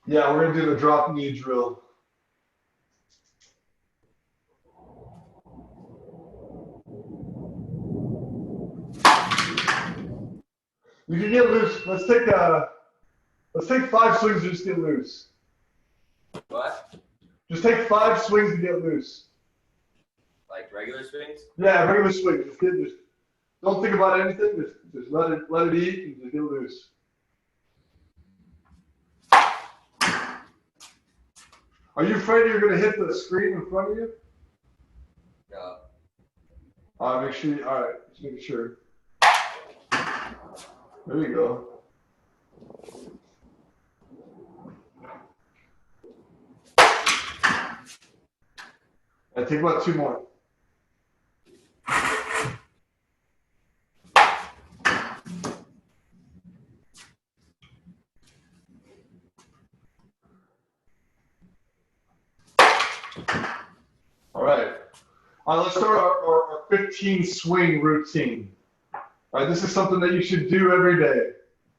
Yeah, we're gonna do the drop knee drill. You can get loose. Let's take 5 swings and just get loose. What? Just take 5 swings and get loose. Like regular swings? Yeah, regular swings. Just don't think about anything. Just let it eat and just get loose. Are you afraid you're gonna hit the screen in front of you? No. All right, make sure. All right, just making sure. There you go. And take about 2 more. All right. Let's start our 15 swing routine. All right, this is something that you should do every day.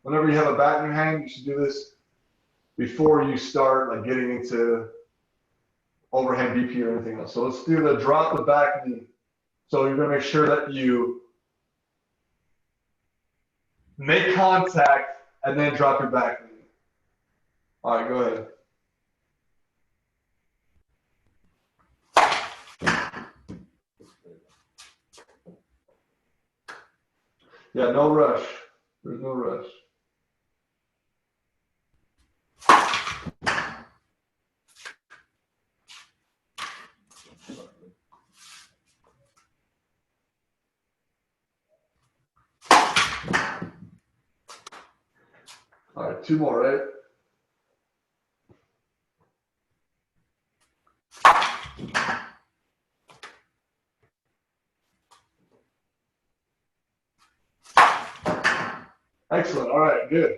Whenever you have a bat in your hand, you should do this before you start like getting into overhand BP or anything else. So let's do the drop the back knee. So you're gonna make sure that you make contact and then drop your back knee. All right, go ahead. Yeah, no rush. There's no rush. All right, 2 more, right? Excellent. All right, good.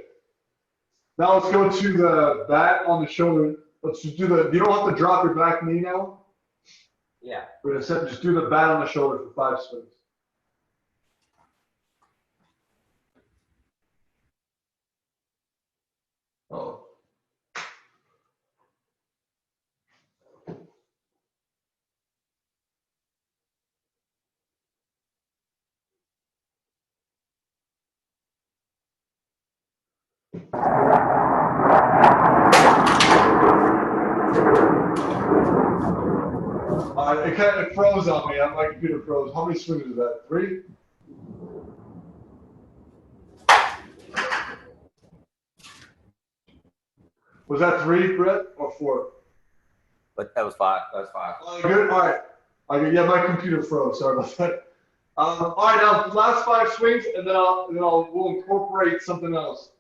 Now let's go to the bat on the shoulder. Let's just do you don't have to drop your back knee now. Yeah. We're gonna just do the bat on the shoulder for 5 swings. Oh. It kind of froze on me. My computer froze. How many swings is that? 3? Was that 3, Brett, or 4? But that was 5. That was 5. Good. All right. Yeah, my computer froze. Sorry about that. All right, now last 5 swings, and then we'll incorporate something else.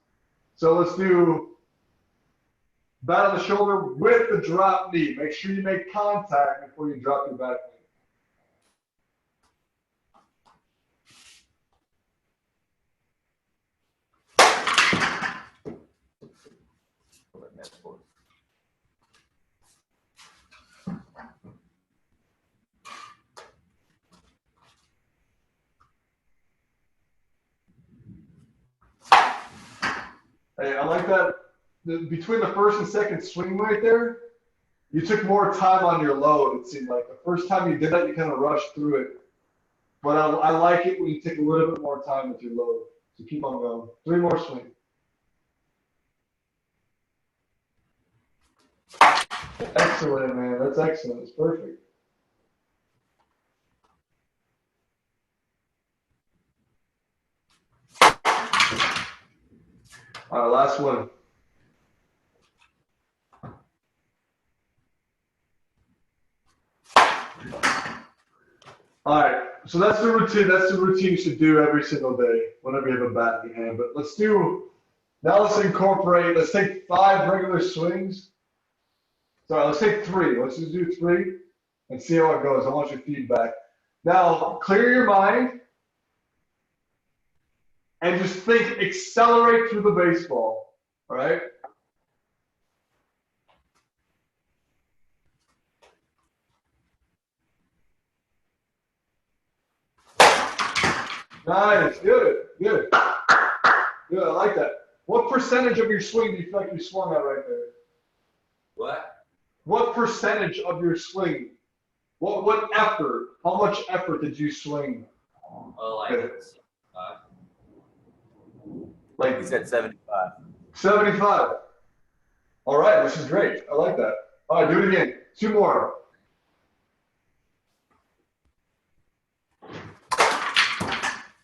So let's do bat on the shoulder with the drop knee. Make sure you make contact before you drop your back knee. Hey, I like that. Between the first and second swing right there, you took more time on your load, it seemed like. The first time you did that, you kind of rushed through it. But I like it when you take a little bit more time with your load. So keep on going. 3 more swings. Excellent, man. That's excellent. It's perfect. All right, last one. All right, so that's the routine. That's the routine you should do every single day whenever you have a bat in your hand. But let's incorporate, let's take 5 regular swings. Sorry, let's take 3. Let's just do 3 and see how it goes. I want your feedback. Now, clear your mind and just think, accelerate through the baseball, all right? Nice, good. Good, I like that. What percentage of your swing do you feel like you swung at right there? What? What percentage of your swing? What effort? How much effort did you swing? Oh, like, Okay. He Like said 75. 75. All right, this is great. I like that. All right, do it again. 2 more.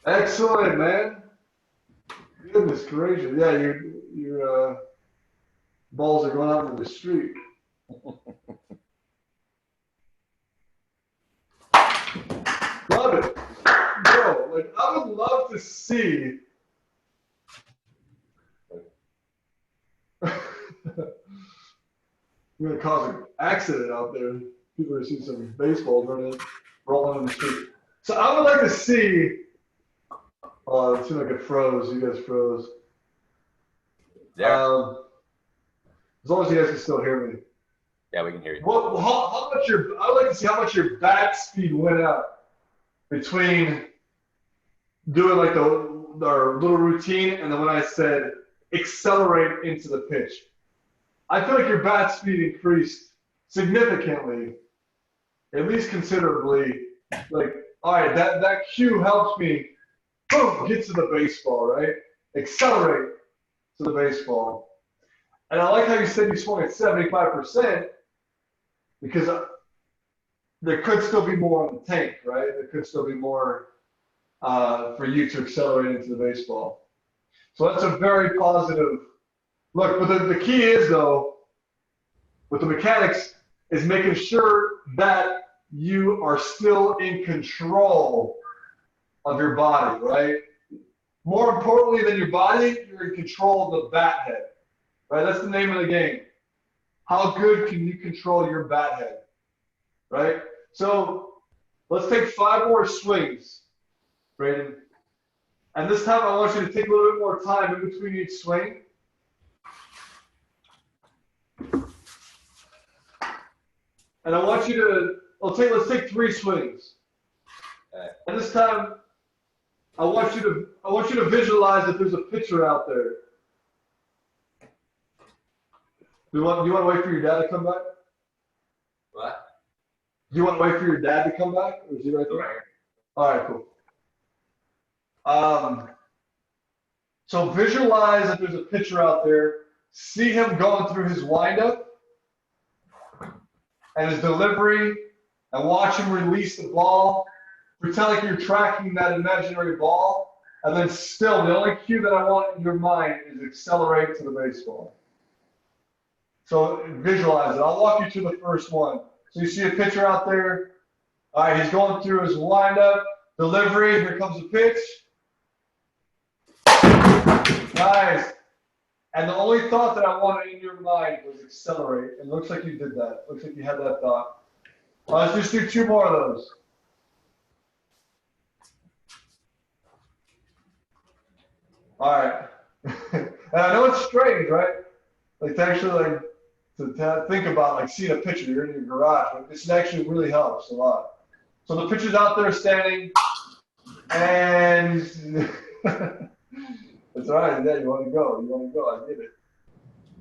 Excellent, man. Goodness gracious. Yeah, your balls are going out into the street. Love it. Bro, like I would love to see You're gonna cause an accident out there. People are gonna see some baseballs rolling in the street. So I would like to see. Oh, it seemed like it froze. You guys froze. There. As long as you guys can still hear me. Yeah, we can hear you. How much your? I would like to see how much your bat speed went up between doing like our little routine and then when I said accelerate into the pitch. I feel like your bat speed increased significantly, at least considerably. Like, all right, that cue helps me, boom, get to the baseball, right? Accelerate to the baseball. And I like how you said you swung at 75% because there could still be more on the tank, right? There could still be more for you to accelerate into the baseball. So that's a very positive look. But the key is, though, with the mechanics, is making sure that you are still in control of your body, right? More importantly than your body, you're in control of the bat head, right? That's the name of the game. How good can you control your bat head, right? So let's take 5 more swings, Brayden. And this time I want you to take a little bit more time in between each swing. And I want you to, let's take 3 swings. And this time, I want you to visualize that there's a pitcher out there. You want to wait for your dad to come back? What? Do you want to wait for your dad to come back, or is he right there? Right. All right, cool. So visualize that there's a pitcher out there. See him going through his windup and his delivery, and watch him release the ball. Pretend like you're tracking that imaginary ball, and then still, the only cue that I want in your mind is accelerate to the baseball. So visualize it. I'll walk you through the first one. So you see a pitcher out there. All right, he's going through his windup, delivery. Here comes the pitch. Nice. And the only thought that I wanted in your mind was accelerate. And it looks like you did that. Looks like you had that thought. Let's just do 2 more of those. All right. And I know it's strange, right? Like to actually to think about like seeing a pitcher, you're in your garage, but this actually really helps a lot. So the pitcher's out there standing, and it's all right. Yeah, you want to go. I get it.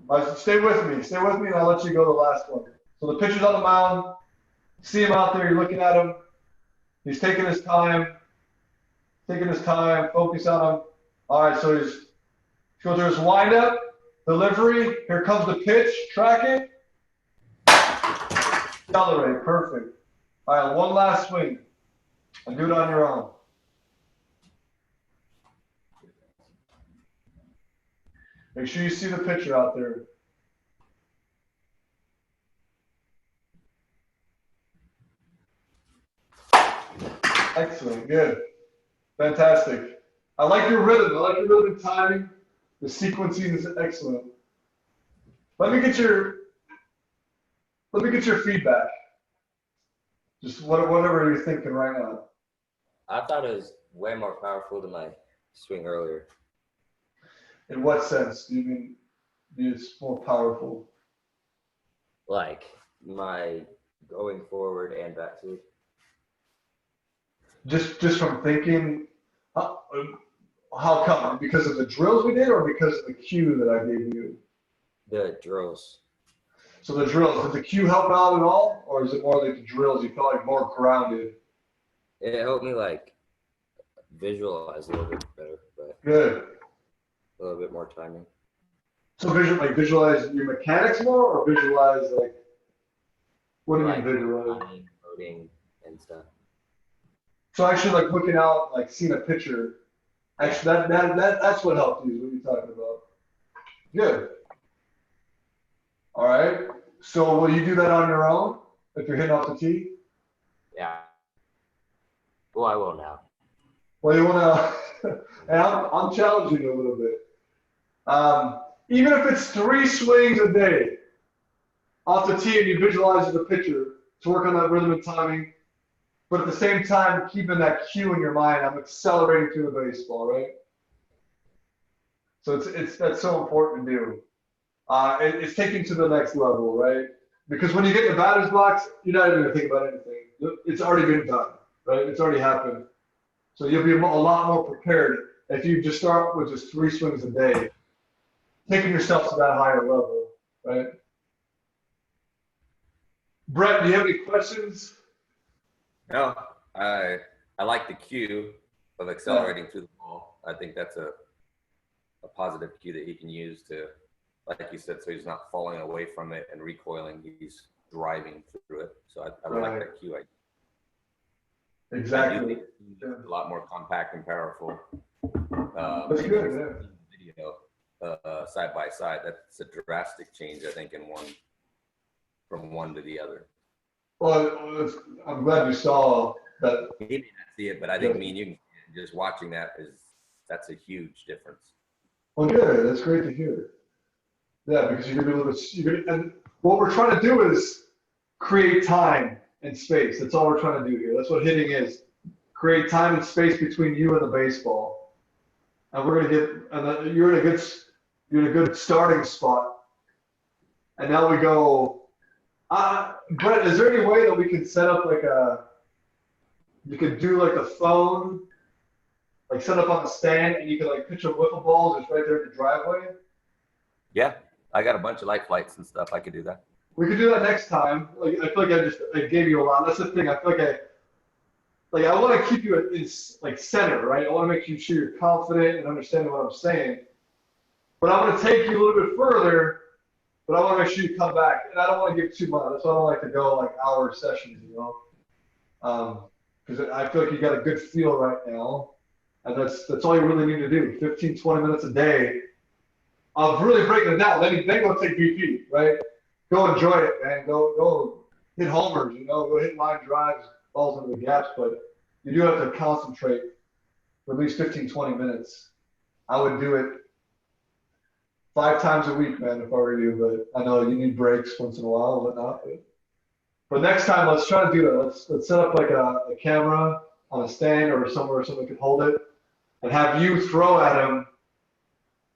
All right, so stay with me, and I'll let you go the last one. So the pitcher's on the mound. See him out there. You're looking at him. He's taking his time. Focus on him. All right, so he's going through his windup, delivery. Here comes the pitch. Track it. Accelerate. Perfect. All right, one last swing. And do it on your own. Make sure you see the pitcher out there. Excellent. Good. Fantastic. I like your rhythm. And timing. The sequencing is excellent. Let me get your feedback. Just whatever you're thinking right now. I thought it was way more powerful than my swing earlier. In what sense do you mean it's more powerful? Like my going forward and back speed. Just from thinking, how come? Because of the drills we did, or because of the cue that I gave you? The drills. So the drills, does the cue help out at all, or is it more like the drills? You feel like more grounded. It helped me like visualize a little bit better, but Good. a little bit more timing. So visualize your mechanics more, or visualize like what do you mean Like visualize? timing, coding, and stuff. So actually, like looking out, like seeing a picture. Yeah. Actually, that's what helped you. Is what you're talking about. Good. All right. So will you do that on your own if you're hitting off the tee? Yeah. Well, I will now. Well, you want to, and I'm challenging you a little bit. Even if it's 3 swings a day off the tee and you visualize the picture to work on that rhythm and timing, but at the same time keeping that cue in your mind, I'm accelerating through the baseball, right? So it's that's so important to do. It's taking to the next level, right? Because when you get in the batter's box, you're not even going to think about anything. It's already been done, right? It's already happened. So you'll be a lot more prepared if you just start with just 3 swings a day, taking yourself to that higher level, right? Brett, do you have any questions? No, I like the cue of accelerating through the ball. I think that's a positive cue that he can use to, like you said, so he's not falling away from it and recoiling. He's driving through it. So I like that cue. Exactly. I do think it's a lot more compact and powerful. That's good, yeah. Video side by side. That's a drastic change, I think, from one to the other. Well, I'm glad you saw that. He may not see it, but I think me and you just watching that's a huge difference. Well, good. That's great to hear. Yeah, because you're gonna be able to. And what we're trying to do is create time and space. That's all we're trying to do here. That's what hitting is. Create time and space between you and the baseball. And we're gonna get. And then you're in a good starting spot. And now we go. Brett, is there any way that we can set up you could do like a phone, like set up on the stand, and you could like pitch a wiffle ball just right there in the driveway? Yeah, I got a bunch of light flights and stuff. I could do that. We could do that next time. Like I feel like I gave you a lot. That's the thing. I feel like I want to keep you in like center, right? I want to make sure you're confident and understanding what I'm saying. But I want to take you a little bit further. But I want to make sure you come back, and I don't want to give too much. That's why I don't like to go like hour sessions, because I feel like you got a good feel right now, and that's all you really need to do. 15, 20 minutes a day of really breaking it down. Then go take BP, right? Go enjoy it, man. Go hit homers, go hit line drives, balls into the gaps, but you do have to concentrate for at least 15, 20 minutes. I would do it 5 times a week, man, if I were you, but I know you need breaks once in a while and whatnot. But next time, let's try to do that. Let's set up like a camera on a stand or somewhere someone can hold it and have you throw at him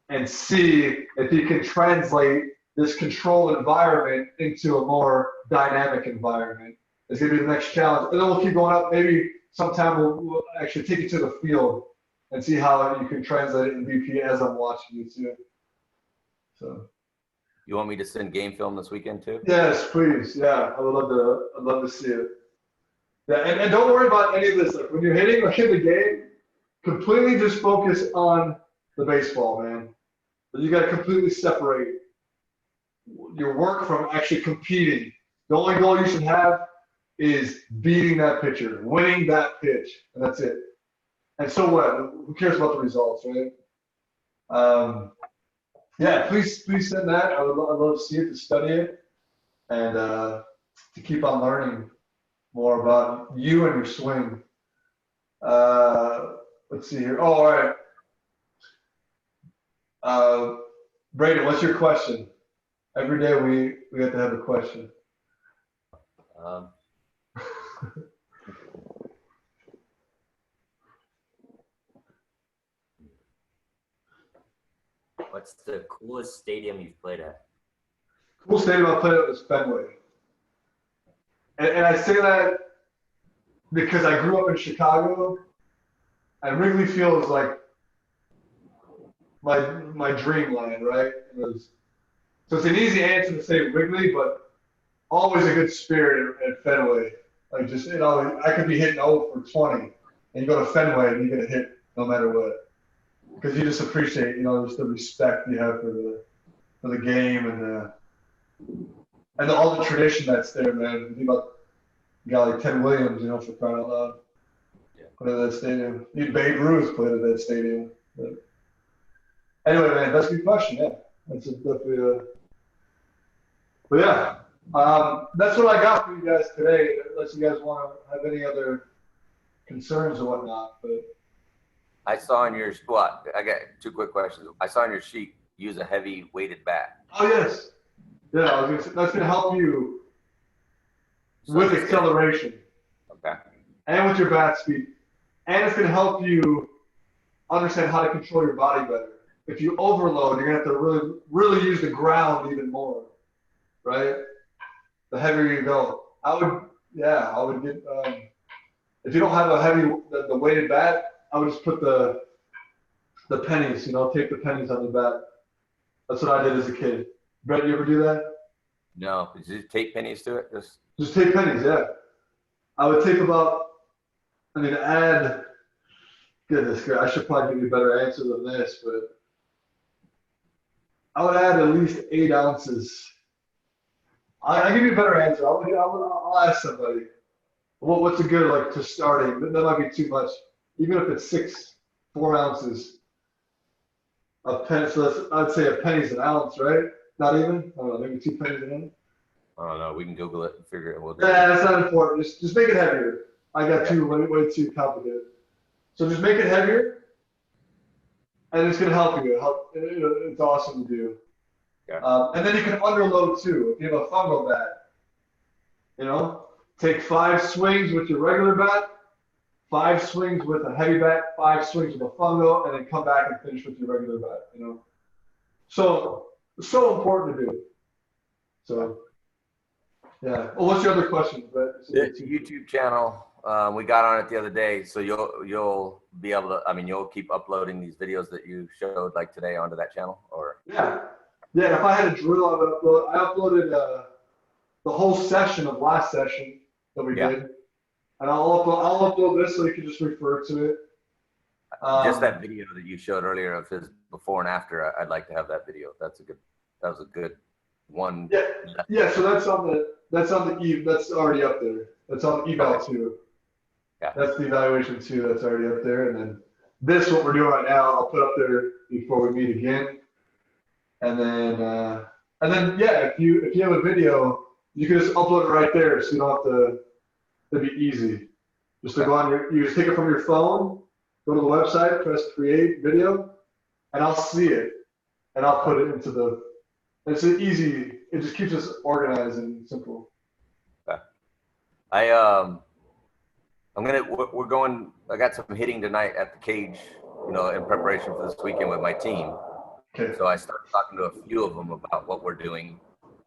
and see if he can translate this controlled environment into a more dynamic environment. It's going to be the next challenge. And then we'll keep going up. Maybe sometime we'll actually take you to the field and see how you can translate it in BP as I'm watching you too. So, you want me to send game film this weekend too? Yes, please. Yeah, I'd love to see it. Yeah, and don't worry about any of this. Like when you're hitting like in the game, completely just focus on the baseball, man. You got to completely separate your work from actually competing. The only goal you should have is beating that pitcher, winning that pitch, and that's it. And so what? Who cares about the results, right? Yeah, please send that. I'd love to see it, to study it, and to keep on learning more about you and your swing. Let's see here. Oh, all right. Braden, what's your question? Every day we have to have a question. What's the coolest stadium you've played at? Cool stadium I played at was Fenway. And I say that because I grew up in Chicago, and Wrigley Field is like my dreamland, right? So it's an easy answer to say Wrigley, but always a good spirit at Fenway. Like just, I could be hitting 0 for 20, and you go to Fenway and you get a hit no matter what, because you just appreciate, just the respect you have for the game and all the tradition that's there, man. You think about a guy like Ted Williams, for crying out loud, played at that stadium. Even Babe Ruth played at that stadium. But anyway, man, that's a good question. Yeah, that's definitely. But yeah, that's what I got for you guys today. Unless you guys want to have any other concerns or whatnot, but I saw in your well, I got 2 quick questions. I saw in your sheet use a heavy weighted bat. oh yes, yeah, I was gonna say, that's gonna help you with acceleration. Okay. And with your bat speed, and it's gonna help you understand how to control your body better. If you overload, you're gonna have to really use the ground even more, right? The heavier you go, I would get. If you don't have a heavy the weighted bat, I would just put the pennies, tape the pennies on the bat. That's what I did as a kid. Brett, you ever do that? No, did you tape pennies to it? Just tape pennies, yeah. I would take add, goodness, I should probably give you a better answer than this, but I would add at least 8 ounces. I'll give you a better answer. I'll ask somebody. What's a good, like, to starting? That might be too much. Even if it's 4 ounces of penny, so I'd say a penny's an ounce, right? Not even? I don't know, maybe 2 pennies an ounce? I don't know. We can Google it and figure it. Yeah, that's not important. Just make it heavier. I got way too complicated. So just make it heavier, and it's going to help you. It's awesome to do. Yeah. And then you can underload too. If you have a fungo bat, take 5 swings with your regular bat, 5 swings with a heavy bat, 5 swings with a fungo, and then come back and finish with your regular bat. So important to do. So. Yeah. Well, what's your other question, Brett? It's a YouTube channel. We got on it the other day, so you'll be able to. I mean, you'll keep uploading these videos that you showed like today onto that channel, or yeah. If I had a drill, I would upload. I uploaded the whole session of last session that we did, and I'll upload this so you can just refer to it. Just that video that you showed earlier of his before and after. I'd like to have that video. That was a good one. Yeah. So that's on the Eve. That's already up there. That's on the eval 2. Yeah. That's the evaluation 2. That's already up there. And then this, what we're doing right now, I'll put up there before we meet again. And then if you have a video, you can just upload it right there, so you don't have to. It'd be easy. Just to go on you just take it from your phone, go to the website, press create video, and I'll see it, and I'll put it into the. It's an easy. It just keeps us organized and simple. Okay. We're going. I got some hitting tonight at the cage, in preparation for this weekend with my team. Okay. So I started talking to a few of them about what we're doing.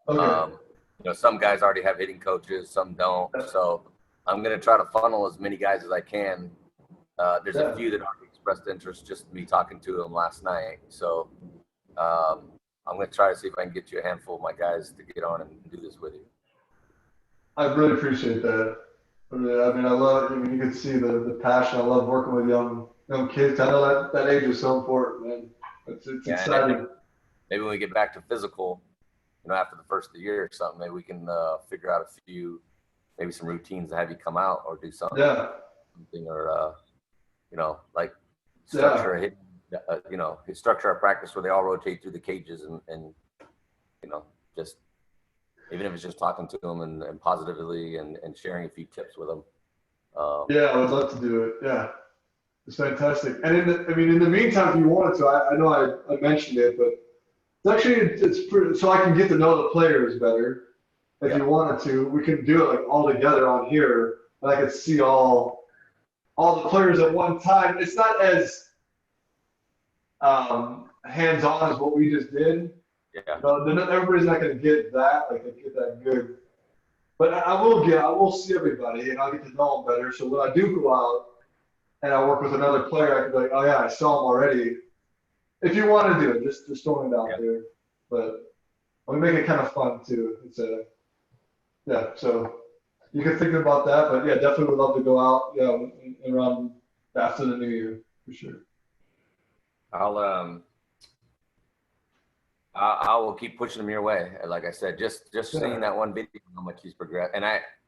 Okay. Some guys already have hitting coaches, some don't. So I'm going to try to funnel as many guys as I can. There's a few that already expressed interest, just me talking to them last night. So I'm going to try to see if I can get you a handful of my guys to get on and do this with you. I really appreciate that. I love. You can see the passion. I love working with young kids. I know that age is so important, man. It's exciting. Maybe when we get back to physical, after the first of the year or something, maybe we can figure out a few, maybe some routines to have you come out or do something. Yeah. Something or like structure a hit. Structure our practice where they all rotate through the cages and just even if it's just talking to them and positively and sharing a few tips with them. I would love to do it. Yeah, it's fantastic. And in the meantime, if you wanted to, I know I mentioned it, but it's pretty, so I can get to know the players better. If you wanted to, we can do it like all together on here, and I could see all the players at one time. It's not as hands-on as what we just did. Yeah. Everybody's not going to get that, get that good. But I will see everybody, and I'll get to know them better. So when I do go out and I work with another player, I can be like, oh yeah, I saw him already. If you want to do it, just throwing it out there. But We make it kind of fun too. It's a yeah. So you can think about that, but yeah, definitely would love to go out. Yeah, around after the New Year for sure. I'll I will keep pushing him your way. Like I said, just seeing that one video, how much he's progressed. And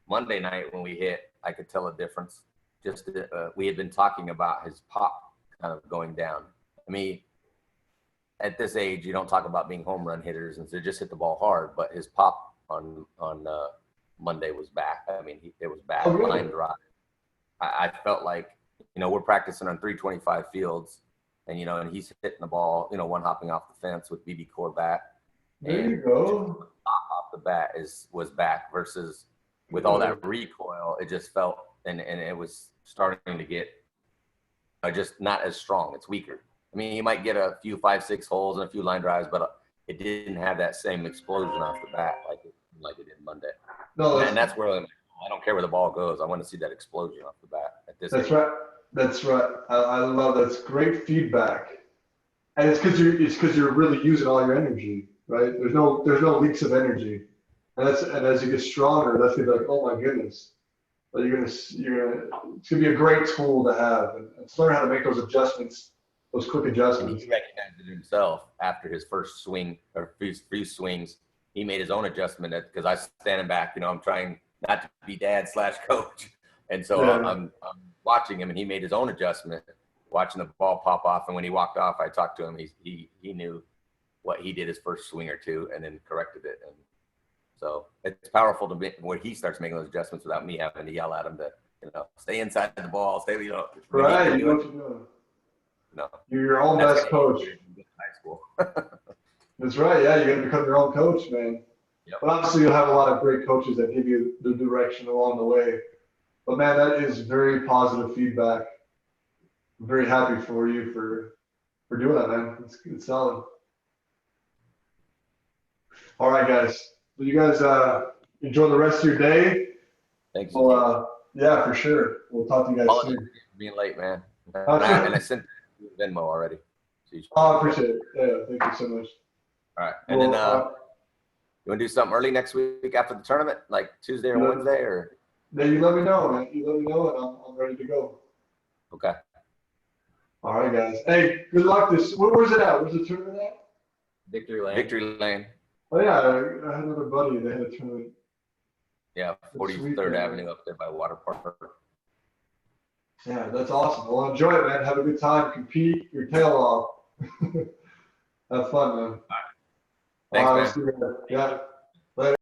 Monday night when we hit, I could tell a difference. Just we had been talking about his pop kind of going down. I mean, at this age, you don't talk about being home run hitters and so just hit the ball hard. But his pop on Monday was back. I mean, it was back. Oh, really? Line drive. I felt like, we're practicing on 325 fields. And, and he's hitting the ball, one hopping off the fence with BB core bat. There you go. Off the bat was back versus with all that recoil, it just felt, and it was starting to get just not as strong. It's weaker. I mean, you might get a few 5-6 holes and a few line drives, but it didn't have that same explosion off the bat like it did Monday. No, and that's where I don't care where the ball goes. I want to see that explosion off the bat at this age. Right. That's right. I love that. It's great feedback, and it's because you're really using all your energy, right? There's no leaks of energy, and as you get stronger, that's gonna be like, oh my goodness, but it's gonna be a great tool to have, and learn how to make those adjustments, those quick adjustments. And he recognized it himself after his first swing or few swings. He made his own adjustment because I was standing back. I'm trying not to be dad/coach, and so I'm watching him, and he made his own adjustment, watching the ball pop off. And when he walked off, I talked to him. He knew what he did his first swing or two, and then corrected it. And so it's powerful to be where he starts making those adjustments without me having to yell at him to, stay inside the ball, stay. Right, you know what you're doing. No, you're your own best coach. High school. That's right. Yeah, you're gonna become your own coach, man. Yep. But obviously, you'll have a lot of great coaches that give you the direction along the way. But man, that is very positive feedback. I'm very happy for you for doing that, man. It's solid. All right, guys. Well, you guys enjoy the rest of your day. Thanks. Well, yeah, for sure. We'll talk to you guys soon. Being late, man. And I sent Venmo already. So I appreciate it. Yeah, thank you so much. All right, and then you want to do something early next week after the tournament, like Tuesday or Wednesday, or? Yeah, you let me know, man. You let me know, and I'm ready to go. Okay. All right, guys. Hey, good luck. Where's it at? Where's the tournament at? Victory Lane. Victory Lane. Oh yeah, I had another buddy. They had a tournament. Yeah, 43rd Avenue up there by Water Park. Yeah, that's awesome. Well, enjoy it, man. Have a good time. Compete your tail off. Have fun, man. All right. Thanks, man. Yeah. Later.